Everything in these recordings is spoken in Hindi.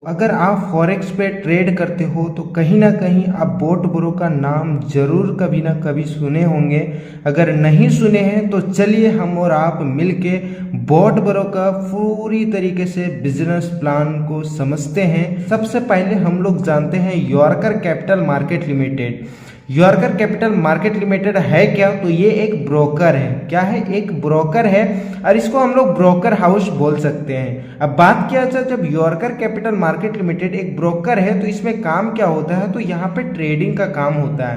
अगर आप फॉरेक्स पे ट्रेड करते हो तो कहीं ना कहीं आप बोट ब्रो का नाम जरूर कभी ना कभी सुने होंगे। अगर नहीं सुने हैं तो चलिए हम और आप मिलके बोट ब्रो का पूरी तरीके से बिजनेस प्लान को समझते हैं। सबसे पहले हम लोग जानते हैं yorker capital market limited. Yorker capital market limited है क्या? तो ये एक ब्रोकर है। क्या है? एक ब्रोकर है और इसको हम लोग ब्रोकर हाउस बोल सकते हैं। अब बात किया जाए, जब यॉर्कर कैपिटल मार्केट लिमिटेड एक ब्रोकर है तो इसमें काम क्या होता है? तो यहाँ पे ट्रेडिंग का काम होता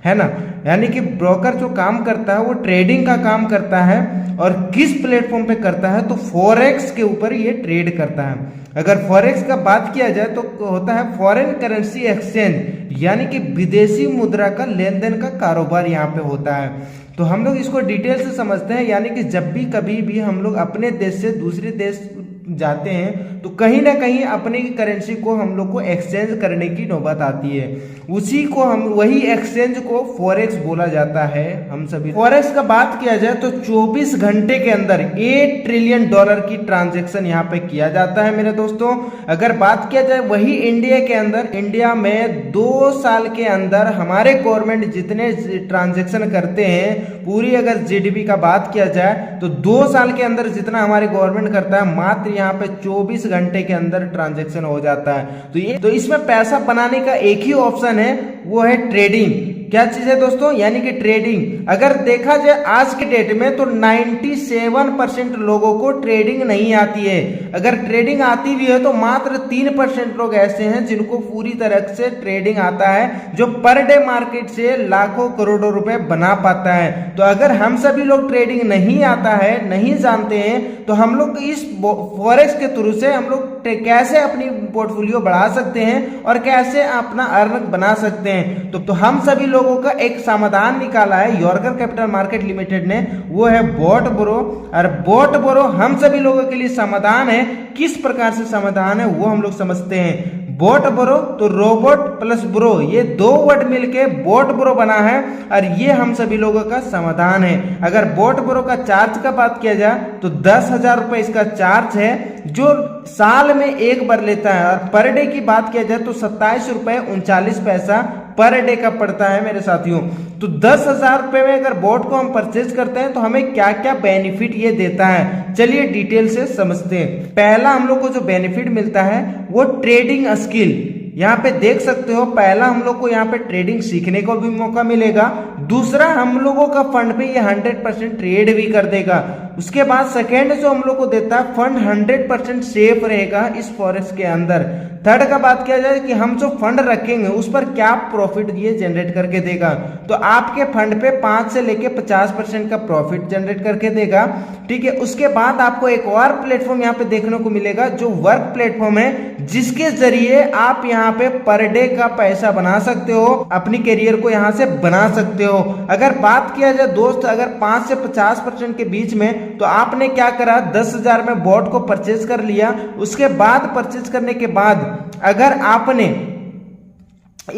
है ना। यानी कि ब्रोकर जो काम करता है वो ट्रेडिंग का काम करता है। और किस प्लेटफॉर्म पे करता है? तो फॉरेक्स के ऊपर ये ट्रेड करता है। अगर फॉरेक्स का बात किया जाए तो होता है फॉरेन करेंसी एक्सचेंज, यानी कि विदेशी मुद्रा का लेन देन का कारोबार यहाँ पे होता है। तो हम लोग इसको डिटेल से समझते हैं। यानी कि जब भी कभी भी हम लोग अपने देश से दूसरे देश जाते हैं तो कहीं ना कहीं अपने की करेंसी को हम लोग को एक्सचेंज करने की नौबत आती है। उसी को हम वही एक्सचेंज को फॉरेक्स बोला जाता है। हम सभी फॉरेक्स का बात किया जाए तो 24 घंटे के अंदर $8 ट्रिलियन की ट्रांजैक्शन यहाँ पे किया जाता है मेरे दोस्तों। अगर बात किया जाए वही इंडिया के अंदर, इंडिया में 2 साल के अंदर हमारे गवर्नमेंट जितने ट्रांजैक्शन करते हैं, पूरी अगर जीडीपी का बात किया जाए तो 2 साल के अंदर जितना हमारे गवर्नमेंट करता है, मात्र यहाँ पे 24 घंटे के अंदर ट्रांजैक्शन हो जाता है। तो इसमें पैसा बनाने का एक ही ऑप्शन है, वो है ट्रेडिंग। क्या चीज है दोस्तों? यानी कि ट्रेडिंग। अगर देखा जाए आज के डेट में तो 97% लोगों को ट्रेडिंग नहीं आती है। अगर ट्रेडिंग आती भी है तो मात्र 3% लोग ऐसे हैं जिनको पूरी तरह से ट्रेडिंग आता है, जो पर डे मार्केट से लाखों करोड़ों रुपए बना पाता है। तो अगर हम सभी लोग ट्रेडिंग नहीं आता है, नहीं जानते हैं, तो हम लोग इस फॉरेक्स के थ्रू से हम लोग कैसे अपनी पोर्टफोलियो बढ़ा सकते हैं और कैसे अपना अर्न बना सकते हैं। तो हम सभी लोगों का एक समाधान निकाला है यॉर्कर कैपिटल मार्केट लिमिटेड ने, वो है बोट ब्रो। और बोट ब्रो हम सभी लोगों के लिए समाधान है। किस प्रकार से समाधान है वो हम लोग समझते हैं। बोट ब्रो तो रोबोट प्लस ब्रो, ये 2 वर्ड मिलके बोट ब्रो बना है और ये हम सभी लोगों का समाधान है। अगर बोट ब्रो का चार्ज का बात किया जाए तो 10,000 रुपए इसका चार्ज है, जो साल में एक बार लेता है। और पर डे की बात किया जाए तो 27 रुपए 39 पैसा पर डे का पड़ता है मेरे साथियों। तो 10,000 रुपए में अगर बोट को हम परचेज करते हैं तो हमें क्या क्या बेनिफिट ये देता है, चलिए डिटेल से समझते हैं। पहला हम लोग को जो बेनिफिट मिलता है वो ट्रेडिंग स्किल। यहाँ पे देख सकते हो, पहला हम लोग को यहाँ पे ट्रेडिंग सीखने को भी मौका मिलेगा। दूसरा, हम लोगों का फंड पे ये 100% ट्रेड भी कर देगा। उसके बाद सेकेंड जो हम लोग को देता है, फंड 100% सेफ रहेगा इस फॉरेक्स के अंदर। थर्ड का बात किया जाए कि हम जो फंड रखेंगे उस पर क्या प्रॉफिट ये जनरेट करके देगा, तो आपके फंड पे 5 से लेके 50% का प्रॉफिट जनरेट करके देगा। ठीक है, उसके बाद आपको एक और प्लेटफॉर्म यहाँ पे देखने को मिलेगा जो वर्क प्लेटफॉर्म है, जिसके जरिए आप यहाँ पे पर डे का पैसा बना सकते हो, अपनी करियर को यहाँ से बना सकते हो। अगर बात किया जाए दोस्त, अगर 5 से 50% के बीच में, तो आपने क्या करा, 10,000 में बोट को परचेज कर लिया। उसके बाद परचेज करने के बाद अगर आपने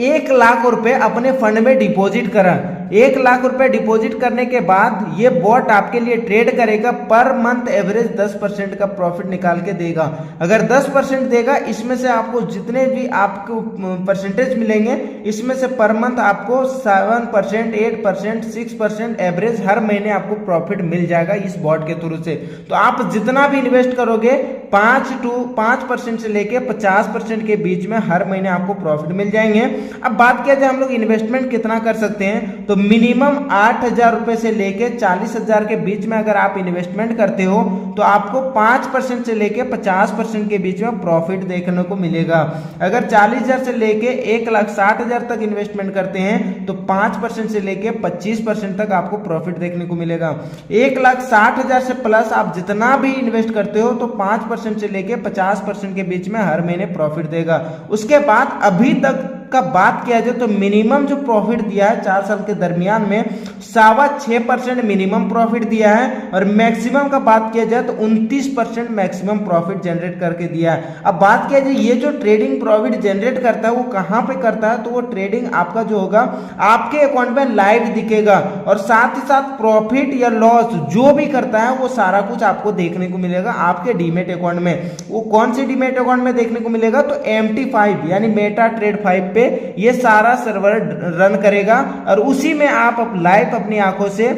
1 लाख रुपए अपने फंड में डिपॉजिट करा, 1 लाख रुपए डिपॉजिट करने के बाद ये बॉट आपके लिए ट्रेड करेगा, पर मंथ एवरेज 10% का प्रॉफिट निकाल के देगा। अगर 10% देगा, इसमें से आपको जितने भी आपको परसेंटेज मिलेंगे, इसमें से पर मंथ आपको 7%, 8%, 6% एवरेज हर महीने आपको प्रॉफिट मिल जाएगा इस बॉट के थ्रू से। तो आप जितना भी इन्वेस्ट करोगे 5% से लेके 50% के बीच में हर महीने आपको प्रॉफिट मिल जाएंगे। अब बात किया जाए हम लोग इन्वेस्टमेंट कितना कर सकते हैं, तो मिनिमम 8,000 रुपए से लेके 40,000 के बीच में अगर आप इन्वेस्टमेंट करते हो तो आपको 5% से लेके 50% के बीच में प्रॉफिट देखने को मिलेगा। अगर 40,000 से लेके 1,60,000 तक इन्वेस्टमेंट करते हैं तो 5% से लेके 25% तक आपको प्रॉफिट देखने को मिलेगा। 1,60,000 से प्लस आप जितना भी इन्वेस्ट करते हो तो 5% से लेके 50% के बीच में हर महीने प्रॉफिट देगा। उसके बाद अभी तक का बात किया जाए तो मिनिमम जो प्रॉफिट दिया है 4 साल के दरमियान में 6.25% मिनिमम प्रॉफिट दिया है, और मैक्सिमम का बात किया जाए तो 29% मैक्सिमम प्रॉफिट जनरेट करके दिया है। अब बात किया जाए ये जो ट्रेडिंग प्रॉफिट जनरेट करता है वो कहां पे करता है, तो वो ट्रेडिंग आपका जो होगा आपके अकाउंट में लाइव दिखेगा, और साथ ही साथ प्रॉफिट या लॉस जो भी करता है वो सारा कुछ आपको देखने को मिलेगा आपके डीमेट अकाउंट में। वो कौन से डीमेट अकाउंट में देखने को मिलेगा, तो MT5 यानी मेटा ट्रेड 5 पे ये सारा सर्वर रन करेगा, और उसी में आप लाइव अपनी आंखों से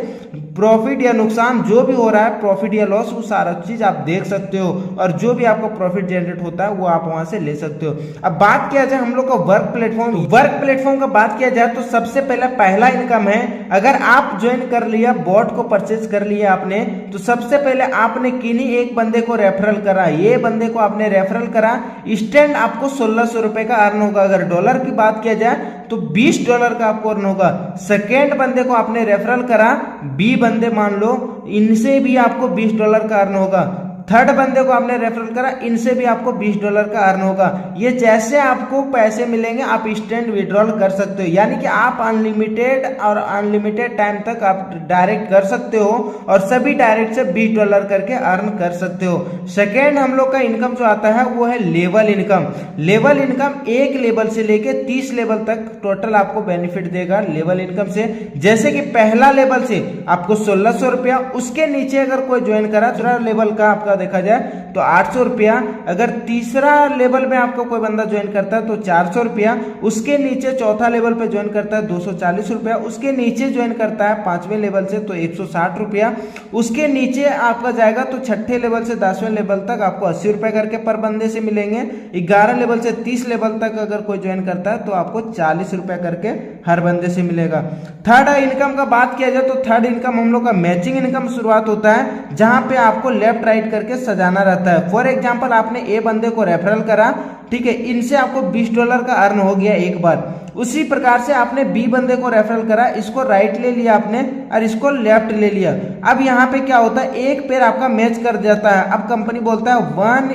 प्रॉफिट या नुकसान जो भी हो रहा है, प्रॉफिट या लॉस, वो सारा चीज आप देख सकते हो, और जो भी आपको प्रॉफिट जनरेट होता है वो आप वहां से ले सकते हो। अब बात किया जाए हम लोग का वर्क प्लेटफॉर्म का बात किया जाए तो सबसे पहला इनकम है। अगर आप ज्वाइन कर लिया, बॉट को परचेज कर लिया आपने, तो सबसे पहले आपने किन्हीं एक बंदे को रेफरल करा, ये बंदे को आपने रेफरल करा, इंस्टेंट आपको 1600 रुपए का अर्न होगा। अगर डॉलर की बात किया जाए तो $20 का आपको अर्न होगा। सेकेंड बंदे को आपने रेफरल करा, 20 बंदे मान लो, इनसे भी आपको $20 का अर्न होगा। थर्ड बंदे को आपने रेफरल करा, इनसे भी आपको $20 का अर्न होगा। ये जैसे आपको पैसे मिलेंगे आप इंस्टेंट विड्रॉल कर सकते हो, यानी कि आप अनलिमिटेड टाइम तक आप डायरेक्ट कर सकते हो, और सभी डायरेक्ट से $20 करके अर्न कर सकते हो। सेकेंड हम लोग का इनकम जो आता है वो है level income. Level income 1 level से लेके 30 लेवल तक टोटल आपको बेनिफिट देगा लेवल इनकम से। जैसे कि पहला लेवल से आपको 1600 रुपया, उसके नीचे अगर कोई ज्वाइन करा दूसरा लेवल का आपका देखा जाए तो 800 रुपया, अगर तीसरा लेवल में आपको कोई बंदा ज्वाइन करता है तो 400 रुपया, उसके नीचे चौथा लेवल पे ज्वाइन करता है 240 रुपया, उसके नीचे ज्वाइन करता है 5वें लेवल से तो 160 रुपया, उसके नीचे आपका जाएगा तो 6ठे लेवल से 10वें लेवल तक आपको 80 रुपए करके पर बंदे से मिलेंगे। 11 लेवल से 30 लेवल तक अगर कोई ज्वाइन करता है तो आपको 40 रुपया करके हर बंदे से मिलेगा। थर्ड इनकम का बात किया जाए तो थर्ड इनकम हम लोग का मैचिंग इनकम शुरुआत होता है, जहां पे आपको लेफ्ट राइट करके सजाना रहता है। फॉर एग्जांपल आपने ए बंदे को रेफरल करा, ठीक है, इनसे आपको $20 का अर्न हो गया एक बार। उसी प्रकार से आपने बी बंदे को रेफरल करा, इसको राइट ले लिया आपने और इसको लेफ्ट ले लिया। अब यहाँ पे क्या होता है, एक पेयर आपका मैच कर जाता है। अब कंपनी बोलता है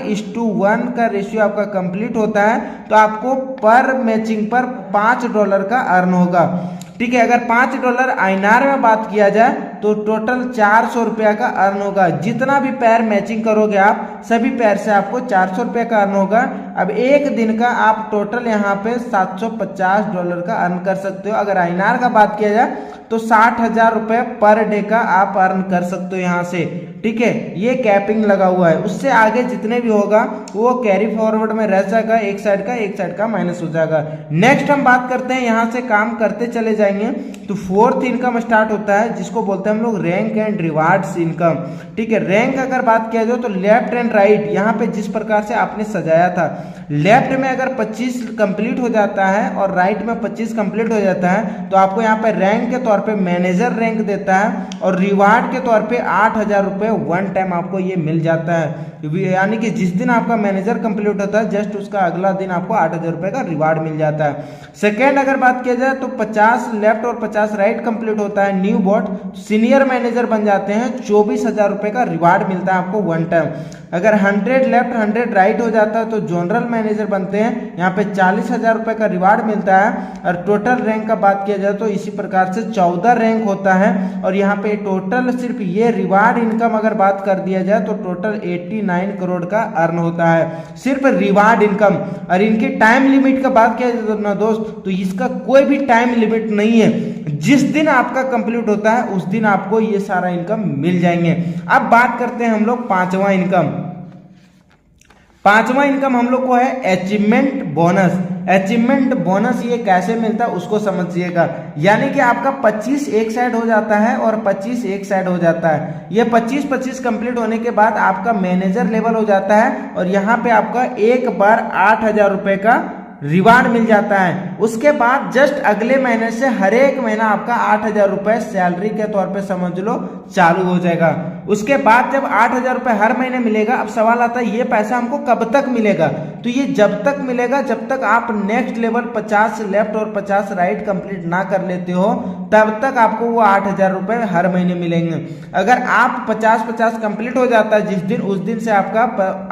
1:1 का रेशियो आपका कंप्लीट होता है, तो आपको पर मैचिंग पर $5 का अर्न होगा। ठीक है, अगर $5 INR में बात किया जाए तो टोटल 400 रुपया का अर्न होगा। जितना भी पैर मैचिंग करोगे आप सभी पैर से आपको 400 रुपया का अर्न होगा। अब एक दिन का आप टोटल यहाँ पे $750 का अर्न कर सकते हो। अगर INR का बात किया जाए तो 60,000 रुपये पर डे का आप अर्न कर सकते हो यहाँ से। ठीक है, ये कैपिंग लगा हुआ है, उससे आगे जितने भी होगा वो कैरी फॉरवर्ड में रह जाएगा, एक साइड का माइनस हो जाएगा। नेक्स्ट हम बात करते हैं, यहाँ से काम करते चले जाएंगे तो फोर्थ इनकम स्टार्ट होता है, जिसको बोलते हैं हम लोग रैंक एंड रिवार्ड्स इनकम। ठीक है, रैंक अगर बात किया जाए तो लेफ्ट एंड राइट, यहाँ पे जिस प्रकार से आपने सजाया था, लेफ्ट में अगर 25 कंप्लीट हो जाता है और राइट में 25 कंप्लीट हो जाता है तो आपको यहाँ पे रैंक के तौर पे मैनेजर रैंक देता है, और रिवार्ड के तौर पे 8,000 रुपये वन टाइम आपको ये मिल जाता है। यानी कि जिस दिन आपका मैनेजर कंप्लीट होता है जस्ट उसका अगला दिन आपको 8,000 रुपये का रिवार्ड मिल जाता है। सेकेंड अगर बात किया जाए तो 50 लेफ्ट और 50 राइट कंप्लीट होता है, न्यू बॉट सीनियर मैनेजर बन जाते हैं, 24,000 रुपये का रिवार्ड मिलता है आपको वन टाइम। अगर 100 लेफ्ट 100 राइट हो जाता है तो जनरल मैनेजर बनते हैं, यहाँ पे 40,000 रुपये का रिवार्ड मिलता है। और टोटल रैंक का बात किया जाए तो इसी प्रकार से 14 रैंक होता है, और यहाँ पे टोटल सिर्फ ये रिवार्ड इनकम अगर बात कर दिया जाए तो टोटल 89 करोड़ का अर्न होता है, सिर्फ रिवार्ड इनकम। और इनकी टाइम लिमिट का बात किया जाए ना दोस्त, तो इसका कोई भी टाइम लिमिट नहीं है, जिस दिन आपका कंप्लीट होता है उस दिन आपको ये सारा इनकम मिल जाएंगे। अब बात करते हैं हम लोग पांचवा इनकम। पांचवा इनकम हम लोग को है अचीवमेंट बोनस। अचीवमेंट बोनस ये कैसे मिलता है उसको समझिएगा, यानी कि आपका 25 एक साइड हो जाता है और 25 एक साइड हो जाता है। ये 25-25 कंप्लीट होने के बाद आपका मैनेजर लेवल हो जाता है, और यहाँ पे आपका एक बार 8,000 रुपये का रिवार्ड मिल जाता है। उसके बाद जस्ट अगले महीने से हर एक महीना आपका 8,000 रुपये सैलरी के तौर पे समझ लो चालू हो जाएगा। उसके बाद जब 8,000 रुपये हर महीने मिलेगा, अब सवाल आता है ये पैसा हमको कब तक मिलेगा। तो ये जब तक मिलेगा जब तक आप नेक्स्ट लेवल 50 लेफ्ट और 50 राइट कंप्लीट ना कर लेते हो, तब तक आपको वो 8,000 रुपये हर महीने मिलेंगे। अगर आप 50-50 कंप्लीट हो जाता है जिस दिन, उस दिन से आपका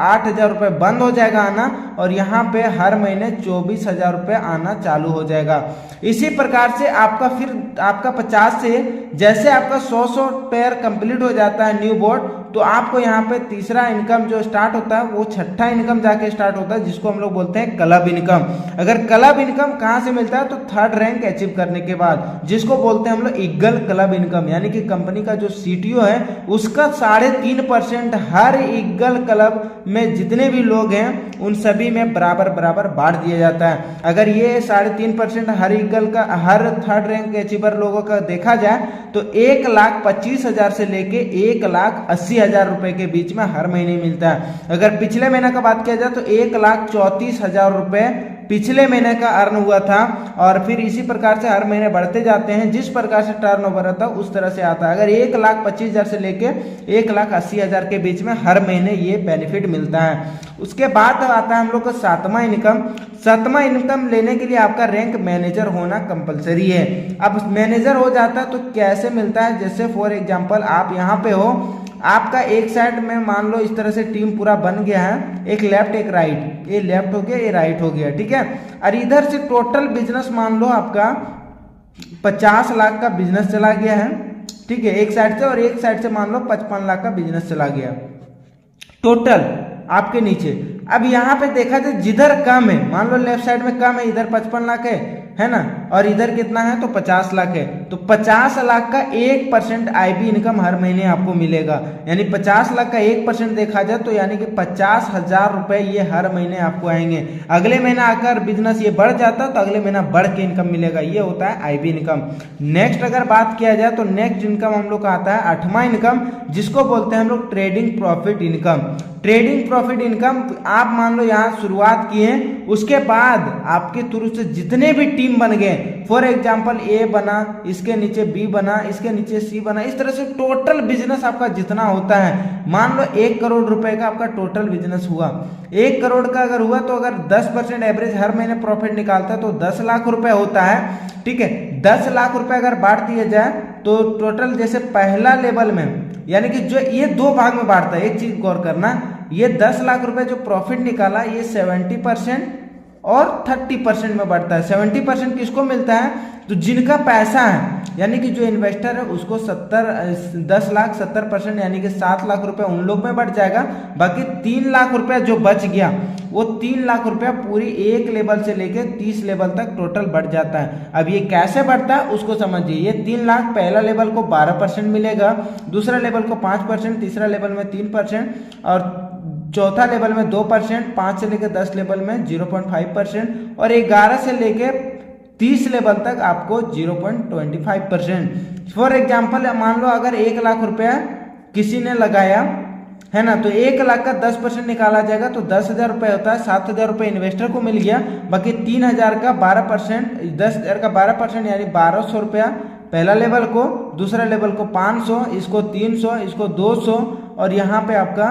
8,000 रुपये बंद हो जाएगा आना, और यहाँ पे हर महीने 24,000 रुपये आना चालू हो जाएगा। इसी प्रकार से आपका फिर आपका 50 से जैसे आपका 100 पेयर कंप्लीट हो जाता है न्यू बोर्ड, तो आपको यहाँ पे तीसरा इनकम जो स्टार्ट होता है वो छठा इनकम जाके स्टार्ट होता है, जिसको हम लोग बोलते हैं क्लब इनकम। अगर क्लब इनकम कहाँ से मिलता है तो थर्ड रैंक अचीव करने के बाद, जिसको बोलते हैं हम लोग ईगल क्लब इनकम, यानी कि कंपनी का जो CTO है उसका 3.5% हर ईगल क्लब में जितने भी लोग हैं उन सभी में बराबर बराबर बांट दिया जाता है। अगर ये 3.5% हर ईगल का, हर थर्ड रैंक अचीवर लोगों का देखा जाए तो 1,25,000 से लेके 1,80,000 रुपए के बीच में हर महीने मिलता है। अगर पिछले महीने का बात किया जाए तो 1,34,000 रुपए पिछले महीने का अर्न हुआ था, और फिर इसी प्रकार से हर महीने बढ़ते जाते हैं। जिस प्रकार से टर्नओवर आता है उस तरह से आता है। अगर 1,25,000 से लेके 1,80,000 के बीच में हर महीने ये बेनिफिट मिलता है। उसके बाद आता है हम लोग का सातवां इनकम। सातवां इनकम लेने के लिए आपका रैंक मैनेजर होना कंपलसरी है। अब मैनेजर हो जाता है तो कैसे मिलता है, जैसे फॉर एग्जाम्पल आप यहाँ पे हो, आपका एक साइड में मान लो इस तरह से टीम पूरा बन गया है, एक लेफ्ट एक राइट, ये लेफ्ट हो गया ये राइट हो गया, ठीक है। और इधर से टोटल बिजनेस मान लो आपका 50 लाख का बिजनेस चला गया है, ठीक है, एक साइड से, और एक साइड से मान लो 55 लाख का बिजनेस चला गया टोटल आपके नीचे। अब यहाँ पे देखा जाए जिधर कम है, मान लो लेफ्ट साइड में कम है, इधर 55 लाख है ना, और इधर कितना है तो 50 लाख है, तो 50 लाख का 1% IB इनकम हर महीने आपको मिलेगा। यानी 50 लाख का 1% देखा जाए तो यानी कि 50,000 रुपए ये हर महीने आपको आएंगे। अगले महीना आकर बिजनेस ये बढ़ जाता तो अगले महीना बढ़ के इनकम मिलेगा, ये होता है IB इनकम। नेक्स्ट अगर बात किया जाए तो नेक्स्ट इनकम हम लोग का आता है 8वां इनकम, जिसको बोलते हैं हम लोग trading profit income. Trading profit income, आप मान लो यहाँ शुरुआत किए, उसके बाद आपके थ्रू से जितने भी टीम बन गए, फॉर एग्जांपल A बना, इसके नीचे B बना, इसके नीचे C बना, इस तरह से टोटल बिजनेस आपका जितना होता है, मान लो 1 करोड़ रुपए का आपका टोटल बिजनेस हुआ। 1 करोड़ का अगर हुआ तो अगर 10% एवरेज हर महीने प्रॉफिट निकालता है तो 10 लाख रुपए होता है, ठीक है। 10 लाख रुपए अगर बांट दिया जाए तो टोटल जैसे पहला लेवल में, यानी कि जो ये 2 भाग में बांटता है, एक चीज गौर करना, ये 10 लाख रुपए जो प्रॉफिट निकाला ये 70% और 30% में बढ़ता है। 70% किसको मिलता है तो जिनका पैसा है, यानी कि जो इन्वेस्टर है उसको 10 लाख 70% यानी कि 7 लाख रुपए उन लोग में बढ़ जाएगा। बाकी 3 लाख रुपया जो बच गया वो 3 लाख रुपया पूरी एक लेवल से लेके 30 लेवल तक टोटल बढ़ जाता है। अब ये कैसे बढ़ता है उसको समझिए। ये 3 लाख पहला लेवल को 12% मिलेगा, दूसरा लेवल को 5%, तीसरा लेवल में 3% और चौथा लेवल में 2%, 5 से लेकर 10 लेवल में 0.5% और 11 से लेकर 30 लेवल तक आपको 0.25%। फॉर एग्जाम्पल मान लो अगर 1 लाख रुपया किसी ने लगाया है ना, तो 1 लाख का 10% निकाला जाएगा तो 10,000 रुपये होता है। 7,000 रुपये इन्वेस्टर को मिल गया, बाकी 3,000 का 12%, 10,000 का 12% यानी 1,200 रुपया पहला लेवल को, दूसरा लेवल को 500, इसको 300, इसको 200 और यहाँ पे आपका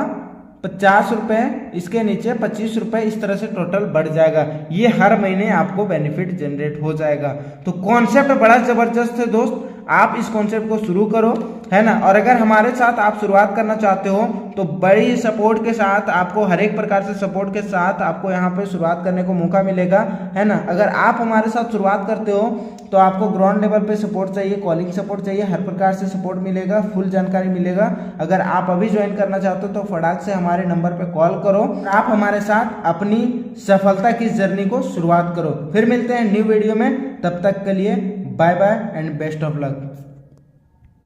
50 रुपए, इसके नीचे 25 रुपए, इस तरह से टोटल बढ़ जाएगा। ये हर महीने आपको बेनिफिट जनरेट हो जाएगा। तो कॉन्सेप्ट बड़ा जबरदस्त है दोस्त, आप इस कॉन्सेप्ट को शुरू करो, है ना। और अगर हमारे साथ आप शुरुआत करना चाहते हो तो बड़ी सपोर्ट के साथ, आपको हर एक प्रकार से सपोर्ट के साथ आपको यहाँ पे शुरुआत करने को मौका मिलेगा, है ना। अगर आप हमारे साथ शुरुआत करते हो तो आपको ग्राउंड लेवल पे सपोर्ट चाहिए, कॉलिंग सपोर्ट चाहिए, हर प्रकार से सपोर्ट मिलेगा, फुल जानकारी मिलेगा। अगर आप अभी ज्वाइन करना चाहते हो तो फटाक से हमारे नंबर पे कॉल करो, आप हमारे साथ अपनी सफलता की जर्नी को शुरुआत करो। फिर मिलते हैं न्यू वीडियो में, तब तक के लिए bye bye and best of luck.